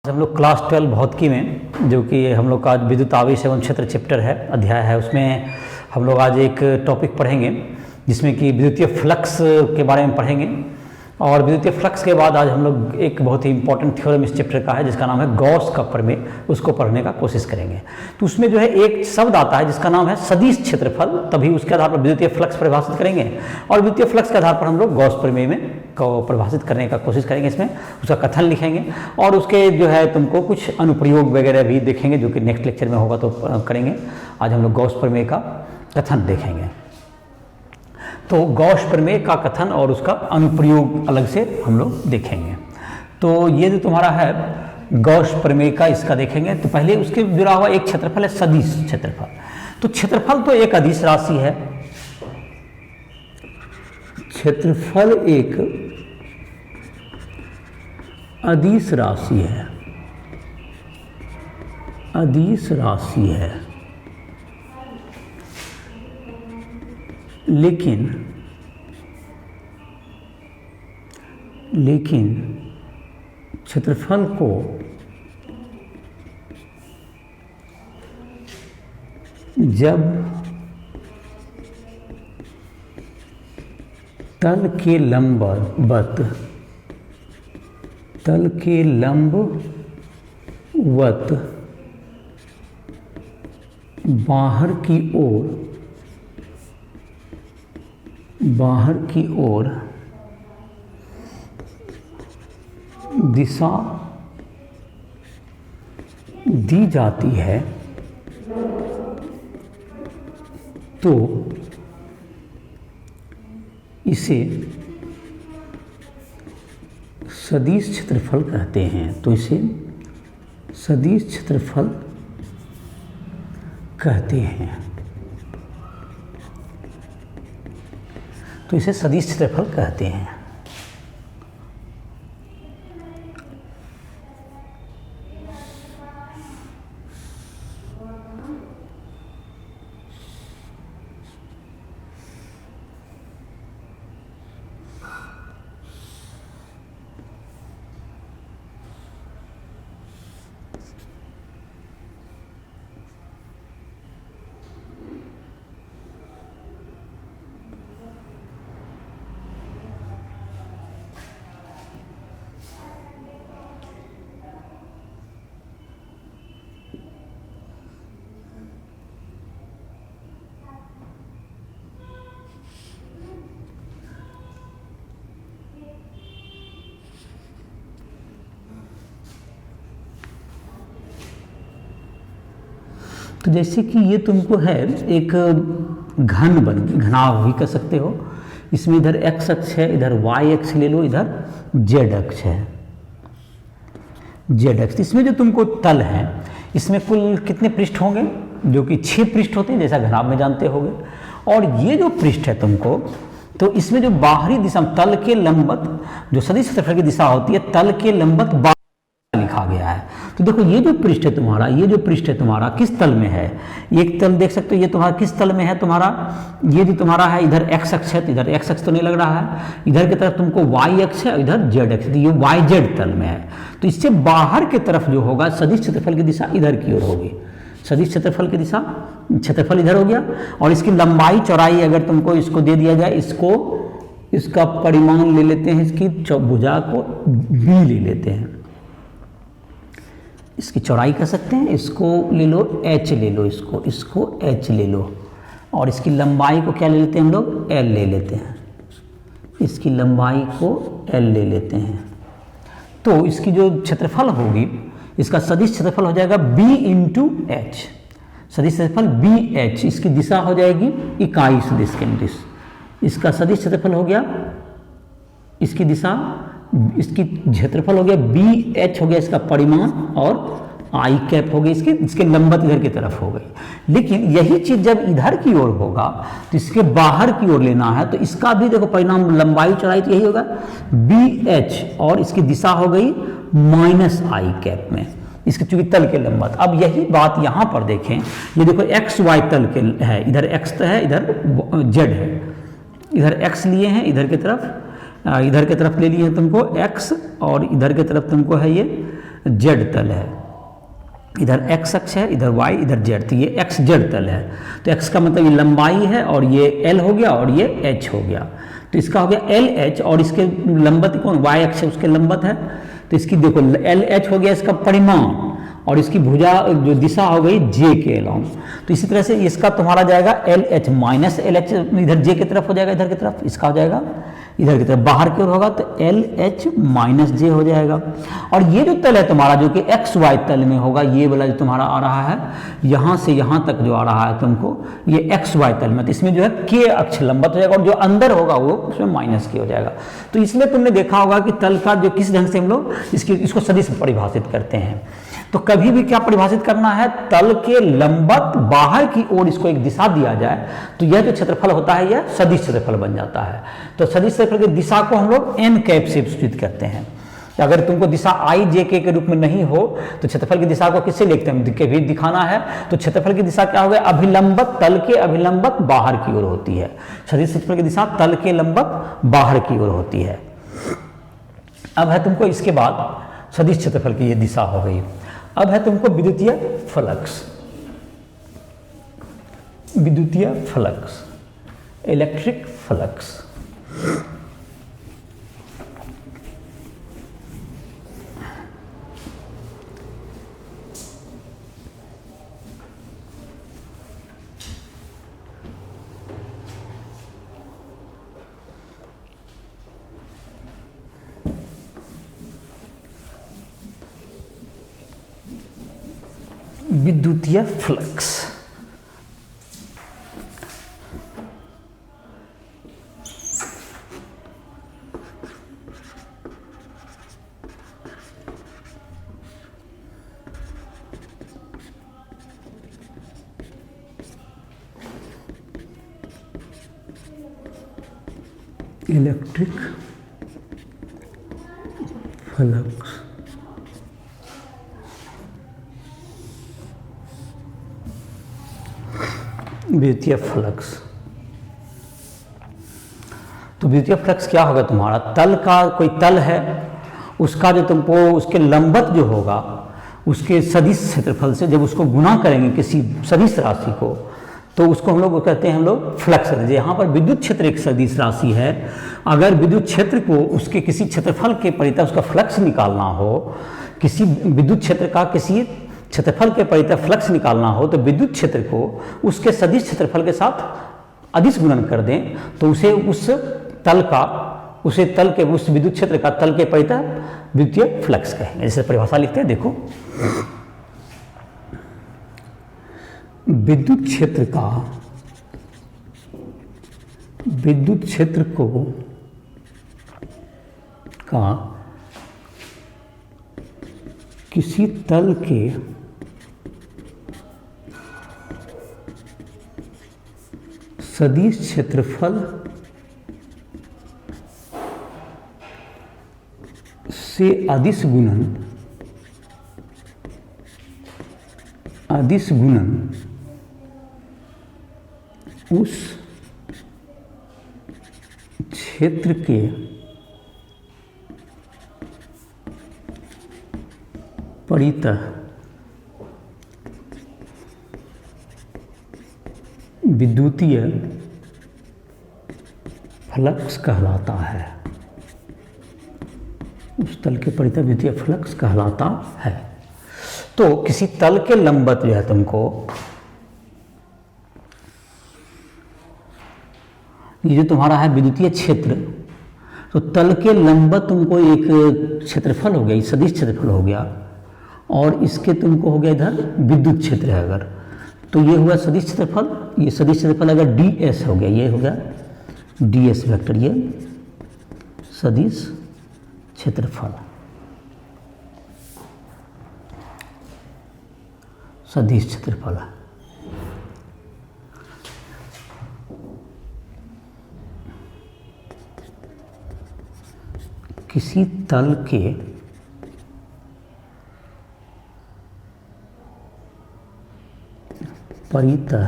हम लोग क्लास 12 भौतिकी में, जो कि हम लोग का आज विद्युत आवेश एवं क्षेत्र चैप्टर है, अध्याय है, उसमें हम लोग आज एक टॉपिक पढ़ेंगे जिसमें कि विद्युतीय फ्लक्स के बारे में पढ़ेंगे। और विद्युतीय फ्लक्स के बाद आज हम लोग एक बहुत ही इंपॉर्टेंट थ्योरम इस चैप्टर का है जिसका नाम है गॉस का प्रमेय, उसको पढ़ने का कोशिश करेंगे। तो उसमें जो है एक शब्द आता है जिसका नाम है सदिश क्षेत्रफल, तभी उसके आधार पर विद्युतीय फ्लक्स परिभाषित करेंगे और विद्युतीय फ्लक्स के आधार पर हम लोग गॉस प्रमेय में को परिभाषित करने का कोशिश करेंगे, इसमें उसका कथन लिखेंगे और उसके जो है तुमको कुछ अनुप्रयोग वगैरह भी देखेंगे जो कि नेक्स्ट लेक्चर में होगा तो करेंगे। आज हम लोग गॉस प्रमेय का कथन देखेंगे। तो गॉस प्रमेय का कथन और उसका अनुप्रयोग अलग से हम लोग देखेंगे। तो ये जो तुम्हारा है गॉस प्रमेय का, इसका देखेंगे। तो पहले उसके जुड़ा हुआ एक क्षेत्रफल है सदिश क्षेत्रफल। तो क्षेत्रफल तो एक अदिश राशि है, क्षेत्रफल एक अदिश राशि है, अदिश राशि है। लेकिन क्षेत्रफल को जब तल के लंबवत बाहर की ओर दिशा दी जाती है तो इसे सदिश क्षेत्रफल कहते हैं। तो इसे सदिश क्षेत्रफल कहते हैं। तो इसे सदिश क्षेत्रफल कहते हैं। तो जैसे कि ये तुमको है एक घनाभ भी कह सकते हो। इसमें इधर x अक्ष है, इधर y अक्ष ले लो, इधर z अक्ष है, z अक्ष। इसमें जो तुमको तल है, इसमें कुल कितने पृष्ठ होंगे? जो कि 6 पृष्ठ होते हैं, जैसा घनाभ में जानते होंगे। और ये जो पृष्ठ है तुमको, तो इसमें जो बाहरी दिशा तल के लंबवत, जो सदिश क्षेत्रफल की दिशा होती है, तल के लंबवत लिखा गया है। तो देखो ये जो पृष्ठ है तुम्हारा, ये जो पृष्ठ है तुम्हारा किस तल में है? एक तल देख सकते हो, ये तुम्हारा किस तल में है तुम्हारा? ये जो तुम्हारा है इधर x अक्ष है, तो इधर x अक्ष तो नहीं लग रहा है, इधर की तरफ तुमको y अक्ष है, इधर z अक्ष, तो ये yz तल में है। तो इससे बाहर की तरफ जो होगा सदिश क्षेत्रफल की दिशा इधर की ओर होगी। सदिश क्षेत्रफल की दिशा, क्षेत्रफल इधर हो गया। और इसकी लंबाई चौड़ाई अगर तुमको इसको दे दिया जाए, इसका परिमाण ले लेते हैं, इसकी भुजा को b ले लेते हैं, इसकी चौड़ाई कह सकते हैं, इसको ले लो h ले लो, इसको h ले लो। और इसकी लंबाई को क्या ले लेते हैं हम लोग? l ले लेते हैं, इसकी लंबाई को l ले लेते हैं। तो इसकी जो क्षेत्रफल होगी, इसका सदिश क्षेत्रफल हो जाएगा b इंटू h, सदिश क्षेत्रफल BH। इसकी दिशा हो जाएगी इकाई सदिश केंद्रित। इसका सदिश क्षेत्रफल हो गया, इसकी दिशा, इसकी क्षेत्रफल हो गया BH हो गया इसका परिमाण, और I कैप हो गई इसके लंबवत इधर की तरफ हो गई। लेकिन यही चीज जब इधर की ओर होगा तो इसके बाहर की ओर लेना है, तो इसका भी देखो परिणाम लंबाई चौड़ाई तो यही होगा BH, और इसकी दिशा हो गई -I कैप में, इसके चूंकि तल के लंबवत। अब यही बात यहाँ पर देखें, ये देखो XY तल के है, इधर X है, इधर Z है, इधर X लिए हैं, इधर की तरफ ले लिए हैं तुमको x, और इधर की तरफ तुमको है ये जेड तल है, इधर एक्स अक्ष है, इधर वाई, इधर जेड, तो ये एक्स जेड तल है। तो एक्स का मतलब ये लंबाई है और ये एल हो गया और ये एच हो गया। तो इसका हो गया एल एच और इसके लंबत कौन, वाई अक्ष है उसके लंबत है। तो इसकी देखो एल एच हो गया इसका परिमाण और इसकी भुजा जो दिशा हो गई जे के अलोंग। तो इसी तरह से इसका तुम्हारा जाएगा L H minus L H, इधर जे की तरफ हो जाएगा, इधर की तरफ इसका हो जाएगा इधर की तरफ बाहर की ओर होगा, तो एल एच माइनस जे हो जाएगा। और ये जो तल है तुम्हारा जो कि एक्स वाई तल में होगा, ये वाला जो तुम्हारा आ रहा है यहाँ से यहाँ तक जो आ रहा है तुमको, ये एक्स वाई तल में, तो इसमें जो है के अक्ष लंबत हो जाएगा और जो अंदर होगा वो उसमें माइनस के हो जाएगा। तो इसलिए तुमने देखा होगा कि तल का जो किस ढंग से हम लोग इसको सदिश परिभाषित करते हैं। तो कभी भी क्या परिभाषित करना है, तल के लंबत बाहर की ओर इसको एक दिशा दिया जाए तो यह जो क्षेत्रफल होता है यह सदिश क्षेत्रफल बन जाता है। तो सदिश क्षेत्रफल की दिशा को हम लोग एन कैप से सूचित करते हैं। अगर तुमको दिशा आई जे के रूप में नहीं हो तो क्षेत्रफल की दिशा को किससे लिखते हैं, कभी दिखाना है तो क्षेत्रफल की दिशा क्या हो गया, अभिलंबत तल के अभिलंबत बाहर की ओर होती है। सदिश क्षेत्रफल की दिशा तल के लंबत बाहर की ओर होती है। अब है तुमको इसके बाद सदिश क्षेत्रफल की ये दिशा हो गई। अब है तुमको विद्युतीय फ्लक्स, विद्युतीय फ्लक्स, इलेक्ट्रिक फ्लक्स। विद्युतीय फ्लक्स, इलेक्ट्रिक फ्लक्स, विद्युतीय फ्लक्स। तो विद्युतीय फ्लक्स क्या होगा तुम्हारा, तल का कोई तल है उसका जो तुमको उसके लंबत जो होगा उसके सदिश क्षेत्रफल से जब उसको गुना करेंगे किसी सदिश राशि को तो उसको हम लोग कहते हैं हम लोग फ्लक्स। यहाँ पर विद्युत क्षेत्र एक सदिश राशि है, अगर विद्युत क्षेत्र को उसके किसी क्षेत्रफल के परितः उसका फ्लक्स निकालना हो, किसी विद्युत क्षेत्र का किसी क्षेत्रफल के परितः फ्लक्स निकालना हो तो विद्युत क्षेत्र को उसके सदिश क्षेत्रफल के साथ अदिश गुणन कर दें तो उसे उस तल का उस विद्युत क्षेत्र का तल के परितः विद्युतीय फ्लक्स कहेंगे। जैसे परिभाषा लिखते हैं देखो, विद्युत क्षेत्र का किसी तल के सदिश क्षेत्रफल से अदिश गुणन उस क्षेत्र के परितः विद्युतीय फ्लक्स कहलाता है, उस तल के परितः विद्युतीय फ्लक्स कहलाता है। तो किसी तल के लंबत जो है तुमको ये जो तुम्हारा है विद्युतीय क्षेत्र, तो तल के लंबत तुमको एक क्षेत्रफल हो गया, सदिश क्षेत्रफल हो गया और इसके तुमको हो गया इधर विद्युत क्षेत्र है अगर, तो ये हुआ सदिश क्षेत्रफल। ये सदिश क्षेत्रफल अगर डी एस हो गया, ये हो गया डी एस वेक्टर, ये सदिश क्षेत्रफल, सदिश क्षेत्रफल है। किसी तल के परितः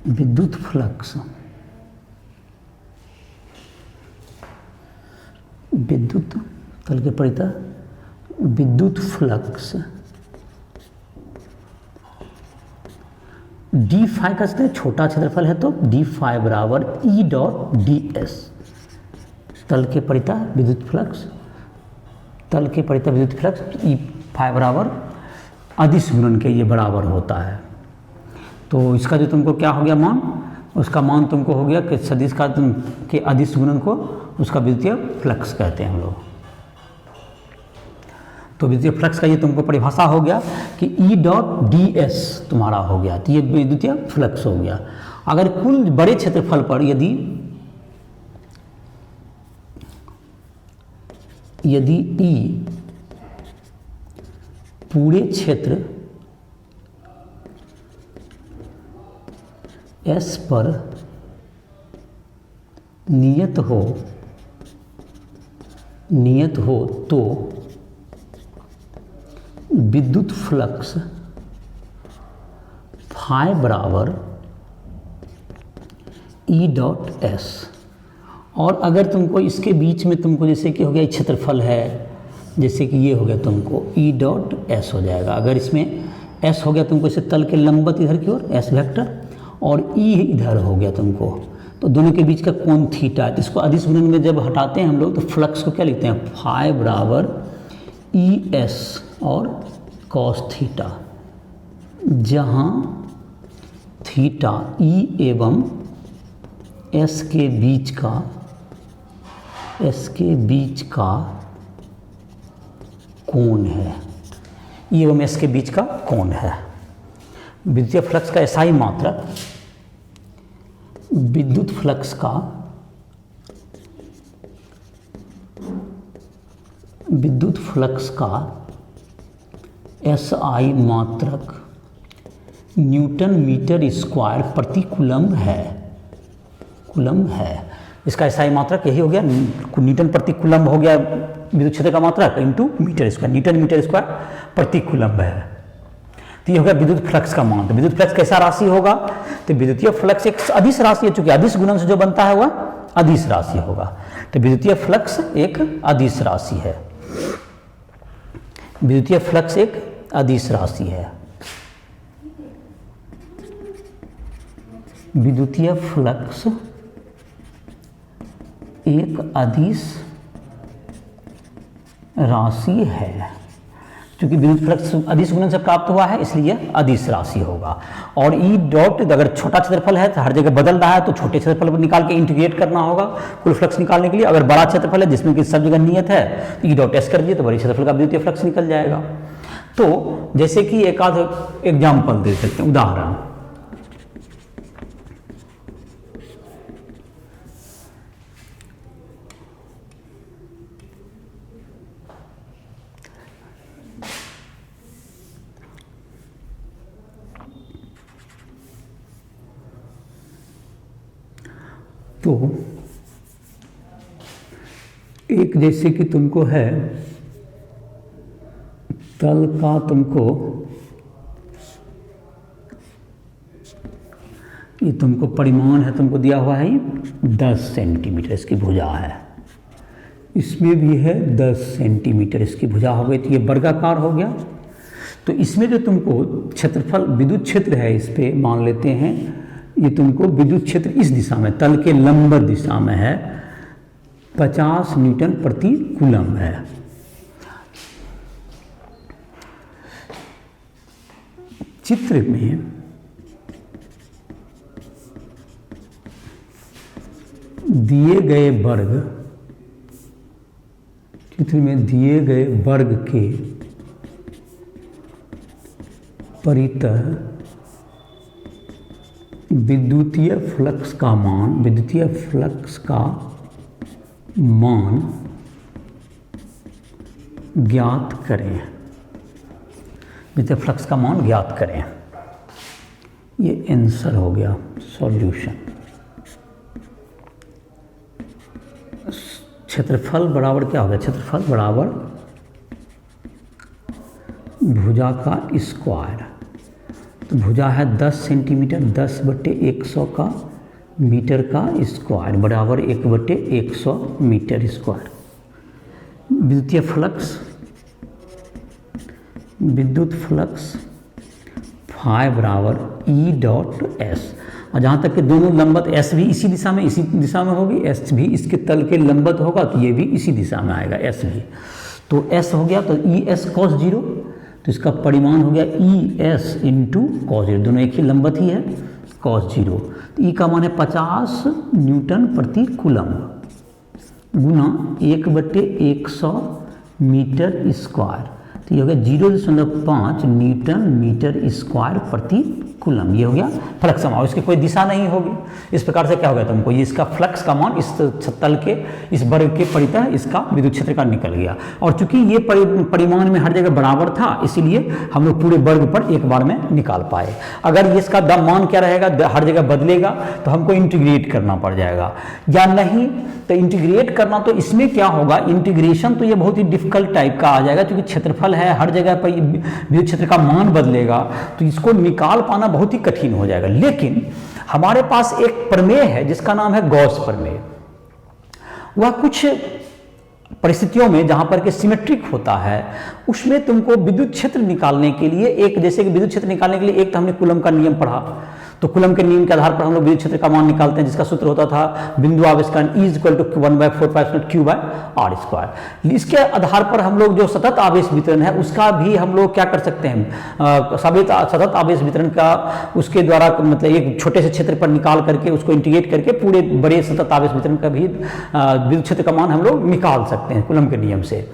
विद्युत फ्लक्स विद्युत तल के परितः विद्युत फ्लक्स डी फाई का छोटा क्षेत्रफल है तो डी फाई बराबर ई डॉट डी एस। तल के परितः विद्युत फ्लक्स, तल के परितः विद्युत फ्लक्स ई फाई बराबर अदिश गुणन के ये बराबर होता है। तो इसका जो तुमको क्या हो गया मान, उसका मान तुमको हो गया कि सदिश का के अदिश गुणन को उसका विद्युतीय फ्लक्स कहते हैं हम लोग। तो विद्युतीय फ्लक्स का ये तुमको परिभाषा हो गया कि ई डॉट डी एस तुम्हारा हो गया, तो ये विद्युतीय फ्लक्स हो गया। अगर कुल बड़े क्षेत्रफल पर यदि ई पूरे क्षेत्र एस पर नियत हो तो विद्युत फ्लक्स फाई बराबर ई डॉट एस। और अगर तुमको इसके बीच में तुमको जैसे कि हो गया क्षेत्रफल है, जैसे कि ये हो गया तुमको ई डॉट एस हो जाएगा। अगर इसमें एस हो गया तुमको इसे तल के लंबवत इधर की ओर एस वेक्टर और ई इधर हो गया तुमको, तो दोनों के बीच का कोण थीटा है। तो इसको अदिश गुणन में जब हटाते हैं हम लोग तो फ्लक्स को क्या लिखते हैं, फाई बराबर ई एस और कॉस थीटा, जहाँ थीटा ई एवं एस के बीच का कोण है, ई एवं एस के बीच का कोण है। विद्युतीय फ्लक्स का ऐसा ही मात्रक विद्युत फ्लक्स का एसआई मात्रक न्यूटन मीटर स्क्वायर प्रति कूलम्ब है। इसका एसआई मात्रक यही हो गया, न्यूटन प्रति कूलम्ब हो गया विद्युत क्षेत्र का मात्रक into metre square, newton metre square प्रति कूलम्ब है। तो ये हो गया विद्युत फ्लक्स का मान। तो विद्युत फ्लक्स कैसा राशि होगा, तो विद्युतीय फ्लक्स एक अदिश राशि है, चूंकि अदिश गुणन से जो बनता है वह अदिश राशि होगा। तो विद्युतीय फ्लक्स एक अदिश राशि है, विद्युतीय फ्लक्स एक अदिश राशि है। विद्युतीय फ्लक्स एक अदिश राशि है। क्योंकि विद्युत फ्लक्स अदिश गुणन से प्राप्त हुआ है इसलिए अदिश राशि होगा। और ई डॉट अगर छोटा क्षेत्रफल है तो हर जगह बदल रहा है तो छोटे क्षेत्रफल पर निकाल के इंटीग्रेट करना होगा कुल फ्लक्स निकालने के लिए। अगर बड़ा क्षेत्रफल है जिसमें कि सब जगह नियत है तो ई डॉट एस कर दिए तो बड़े क्षेत्रफल का विद्युतीय फ्लक्स निकल जाएगा। तो जैसे कि एक आध एग्जाम्पल दे सकते हैं, उदाहरण। तो एक जैसे कि तुमको है तल का तुमको ये तुमको परिमाण है तुमको दिया हुआ है 10 सेंटीमीटर इसकी भुजा है, इसमें भी है 10 सेंटीमीटर इसकी भुजा हो गई। तो ये वर्गाकार हो गया। तो इसमें जो तुमको क्षेत्रफल विद्युत क्षेत्र है इस पे मान लेते हैं ये तुमको विद्युत क्षेत्र इस दिशा में तल के लंबवत दिशा में है 50 न्यूटन प्रति कूलम्ब है। चित्र में दिए गए वर्ग के परितः विद्युतीय फ्लक्स का मान ज्ञात करें। विद्युतीय फ्लक्स का मान ज्ञात करें। ये आंसर हो गया, सॉल्यूशन। क्षेत्रफल बराबर क्या हो गया, क्षेत्रफल बराबर भुजा का स्क्वायर। तो भुजा है 10 सेंटीमीटर, 10/100 का मीटर का स्क्वायर बराबर 1/100 मीटर स्क्वायर। विद्युत फ्लक्स फाई बराबर ई डॉट एस, और जहाँ तक कि दोनों लंबत एस भी इसी दिशा में होगी, एस भी इसके तल के लंबत होगा तो ये भी इसी दिशा में आएगा एस भी। तो एस हो गया तो ई एस कॉस जीरो, तो इसका परिमाण हो गया E S into cos zero, दोनों एक ही लंबत ही है कॉस जीरो। तो ई का मान है 50 न्यूटन प्रति कूलम्ब गुना 1/100 मीटर स्क्वायर, तो ये हो गया 0.5 न्यूटन मीटर स्क्वायर प्रति कूलम। ये हो गया फ्लक्स का मान, इसकी कोई दिशा नहीं होगी। इस प्रकार से क्या हो गया तुमको, ये इसका फ्लक्स का मान इस तल के इस वर्ग के परितः इसका विद्युत क्षेत्र का निकल गया। और चूंकि ये परिमाण में हर जगह बराबर था, इसीलिए हम लोग पूरे वर्ग पर एक बार में निकाल पाए। अगर ये इसका मान क्या रहेगा, हर जगह बदलेगा, तो हमको इंटीग्रेट करना पड़ जाएगा, या नहीं तो इंटीग्रेट करना, तो इसमें क्या होगा, इंटीग्रेशन तो ये बहुत ही डिफिकल्ट टाइप का आ जाएगा, क्योंकि क्षेत्रफल है, हर जगह पर विद्युत क्षेत्र का मान बदलेगा, तो इसको निकाल पाना बहुत ही कठिन हो जाएगा। लेकिन हमारे पास एक प्रमेय है जिसका नाम है गॉस प्रमेय। वह कुछ परिस्थितियों में जहां पर के सिमेट्रिक होता है, उसमें तुमको विद्युत क्षेत्र निकालने के लिए, एक जैसे कि विद्युत क्षेत्र निकालने के लिए एक तो हमने कूलम का नियम पढ़ा, तो कूलम के नियम के आधार पर हम लोग विद्युत क्षेत्र का मान निकालते हैं, जिसका सूत्र होता था बिंदु आवेश का E = 1/4π Q/r²। इसके आधार पर हम लोग जो सतत आवेश वितरण है उसका भी हम लोग क्या कर सकते हैं, सतत आवेश वितरण का उसके द्वारा मतलब एक छोटे से क्षेत्र पर निकाल करके उसको इंटीग्रेट करके पूरे बड़े सतत आवेश वितरण का भी विद्युत क्षेत्र का मान हम लोग निकाल सकते हैं कूलम के नियम से।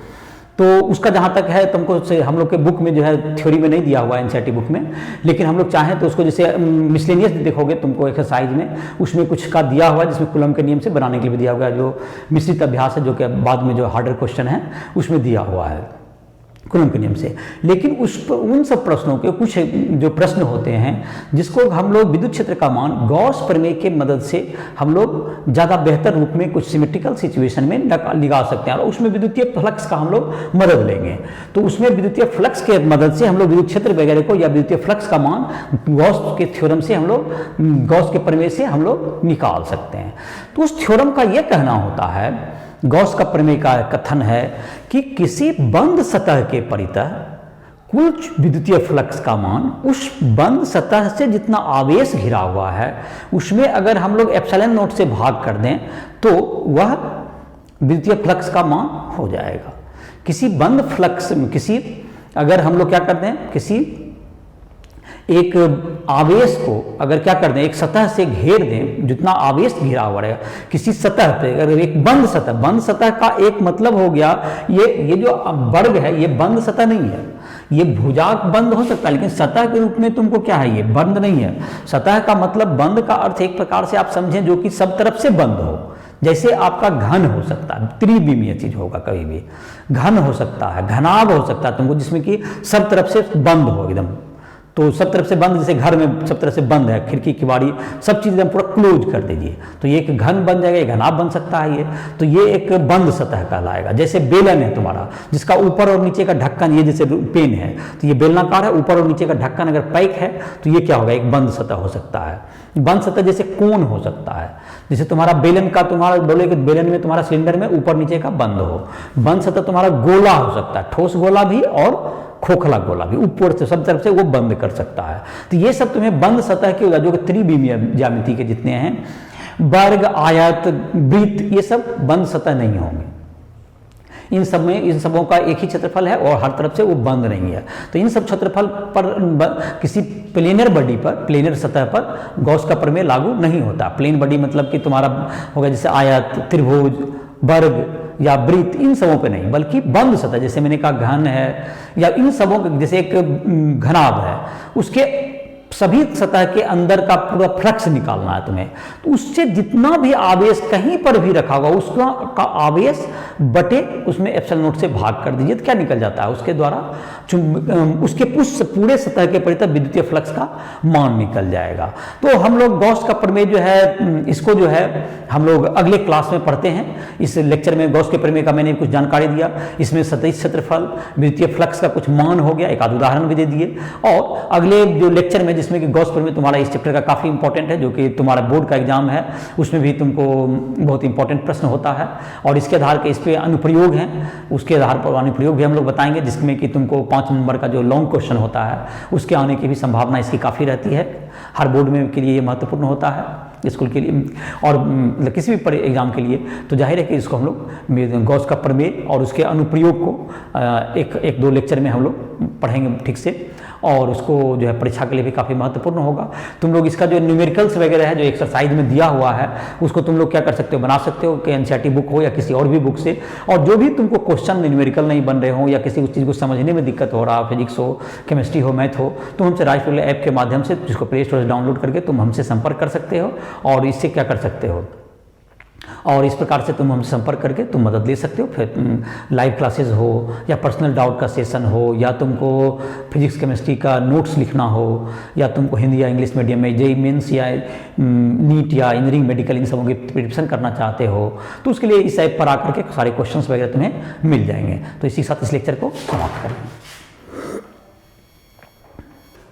तो उसका जहाँ तक है तुमको से हम लोग के बुक में जो है थ्योरी में नहीं दिया हुआ है, एनसीईआरटी बुक में, लेकिन हम लोग चाहें तो उसको जैसे मिसलेनियस देखोगे तुमको एक्सरसाइज में, उसमें कुछ का दिया हुआ है जिसमें कूलम के नियम से बनाने के लिए भी दिया हुआ है, जो मिश्रित अभ्यास है, जो कि बाद में जो हार्डर क्वेश्चन है उसमें दिया हुआ है कूलम के नियम से। लेकिन उन सब प्रश्नों के कुछ जो प्रश्न होते हैं जिसको हम लोग विद्युत क्षेत्र का मान गॉस प्रमेय के मदद से हम लोग ज़्यादा बेहतर रूप में कुछ सिमेट्रिकल सिचुएशन में निकाल सकते हैं, और उसमें विद्युतीय फ्लक्स का हम लोग मदद लेंगे। तो उसमें विद्युतीय फ्लक्स के मदद से हम लोग विद्युत क्षेत्र वगैरह को या विद्युतीय फ्लक्स का मान गॉस के थ्योरम से हम लोग, गॉस के प्रमेय से हम लोग निकाल सकते हैं। तो उस थ्योरम का यह कहना होता है, गॉस का प्रमेय का कथन है कि किसी बंद सतह के परितः कुल विद्युतीय फ्लक्स का मान उस बंद सतह से जितना आवेश घिरा हुआ है उसमें अगर हम लोग एप्सिलॉन नॉट से भाग कर दें तो वह विद्युतीय फ्लक्स का मान हो जाएगा। किसी बंद फ्लक्स, अगर हम लोग क्या करते हैं, किसी एक आवेश को अगर क्या कर दें, एक सतह से घेर दें, जितना आवेश घिरा हुआ रहेगा किसी सतह पे, अगर एक बंद सतह का एक मतलब हो गया, ये जो वर्ग है ये बंद सतह नहीं है, ये भुजाक बंद हो सकता है, लेकिन सतह के रूप में तुमको क्या है, ये बंद नहीं है। सतह का मतलब, बंद का अर्थ एक प्रकार से आप समझें जो कि सब तरफ से बंद हो, जैसे आपका घन हो सकता है, त्रिविमीय चीज होगा, कभी भी घन हो सकता है, घनाभ हो सकता है तुमको, जिसमें कि सब तरफ से बंद हो एकदम। तो सब तरफ से बंद, जैसे घर में सब तरफ से बंद है, खिड़की किवाड़ी सब चीज़ एकदम पूरा क्लोज कर दीजिए, तो ये एक घन बन जाएगा, एक घनाभ बन सकता है ये, तो ये एक बंद सतह कहलाएगा। जैसे बेलन है तुम्हारा, जिसका ऊपर और नीचे का ढक्कन, ये जैसे पेन है तो ये बेलनाकार है, ऊपर और नीचे का ढक्कन अगर पैक है तो ये क्या होगा, एक बंद सतह हो सकता है। बंद सतह जैसे कोन हो सकता है, जैसे तुम्हारा बेलन का, तुम्हारा बोले कि बेलन में तुम्हारा सिलेंडर में ऊपर नीचे का बंद हो। बंद सतह तुम्हारा गोला हो सकता है, ठोस गोला भी और खोखला गोला भी, ऊपर से सब तरफ से वो बंद कर सकता है। तो ये सब तुम्हें बंद सतह के जो कि त्रिविमीय ज्यामिति के जितने हैं, वर्ग, आयत, वृत्त, ये सब बंद सतह नहीं होंगे। इन सबों का एक ही क्षेत्रफल है और हर तरफ से वो बंद नहीं है। तो इन सब क्षेत्रफल पर किसी प्लेनर बॉडी पर, प्लेनर सतह पर गॉस का प्रमेय लागू नहीं होता। प्लेन बॉडी मतलब कि तुम्हारा होगा जैसे आयत, त्रिभुज, वर्ग या वृत्त, इन सबों पे नहीं, बल्कि बंद सतह, जैसे मैंने कहा घन है, या इन सबों के जैसे एक घनाभ है, उसके सभी सतह के अंदर का पूरा फ्लक्स निकालना है तुम्हें, तो उससे जितना भी आवेश कहीं पर भी रखा होगा उसका का आवेश बटे उसमें एप्सिलॉन नॉट से भाग कर दीजिए, तो क्या निकल जाता है, उसके द्वारा उसके पूरे सतह के परितः विद्युतीय फ्लक्स का मान निकल जाएगा। तो हम लोग गॉस का प्रमेय जो है, इसको जो है हम लोग अगले क्लास में पढ़ते हैं। इस लेक्चर में गॉस के प्रमेय का मैंने कुछ जानकारी दिया, इसमें सतही क्षेत्रफल, विद्युतीय फ्लक्स का कुछ मान हो गया, एक आध उदाहरण भी दे दिए, और अगले जो लेक्चर में जिसमें कि गॉस प्रमेय तुम्हारा इस चैप्टर का काफ़ी इंपॉर्टेंट है, जो कि तुम्हारा बोर्ड का एग्जाम है उसमें भी तुमको बहुत इंपॉर्टेंट प्रश्न होता है। और इसके आधार के इस पर अनुप्रयोग हैं, उसके आधार पर अनुप्रयोग भी हम लोग बताएंगे, जिसमें कि तुमको 5 नंबर का जो लॉन्ग क्वेश्चन होता है उसके आने की भी संभावना इसकी काफ़ी रहती है। हर बोर्ड में के लिए ये महत्वपूर्ण होता है स्कूल के लिए और किसी भी एग्जाम के लिए। तो जाहिर है कि इसको हम लोग गॉस का प्रमेय और उसके अनुप्रयोग को एक दो लेक्चर में हम लोग पढ़ेंगे ठीक से, और उसको जो है परीक्षा के लिए भी काफ़ी महत्वपूर्ण होगा। तुम लोग इसका जो न्यूमेरिकल्स वगैरह है जो एक्सरसाइज में दिया हुआ है उसको तुम लोग क्या कर सकते हो, बना सकते हो कि एनसीईआरटी बुक हो या किसी और भी बुक से, और जो भी तुमको क्वेश्चन न्यूमेरिकल नहीं बन रहे हो या किसी उस चीज़ को समझने में दिक्कत हो रहा, फिजिक्स हो, केमिस्ट्री हो, मैथ हो, तो हमसे राइट रूल ऐप के माध्यम से, जिसको प्ले स्टोर से डाउनलोड करके तुम हमसे संपर्क कर सकते हो और इससे क्या कर सकते हो, और इस प्रकार से तुम हमसे संपर्क करके तुम मदद ले सकते हो। फिर लाइव क्लासेस हो या पर्सनल डाउट का सेशन हो या तुमको फिजिक्स केमिस्ट्री का नोट्स लिखना हो या तुमको हिंदी या इंग्लिश मीडियम में जेईई मेंस या नीट या इंजीनियरिंग मेडिकल इन सबों की प्रिपरेशन करना चाहते हो, तो उसके लिए इस ऐप पर आकर के सारे क्वेश्चंस वगैरह तुम्हें मिल जाएंगे। तो इसी के साथ इस लेक्चर को समाप्त करेंगे।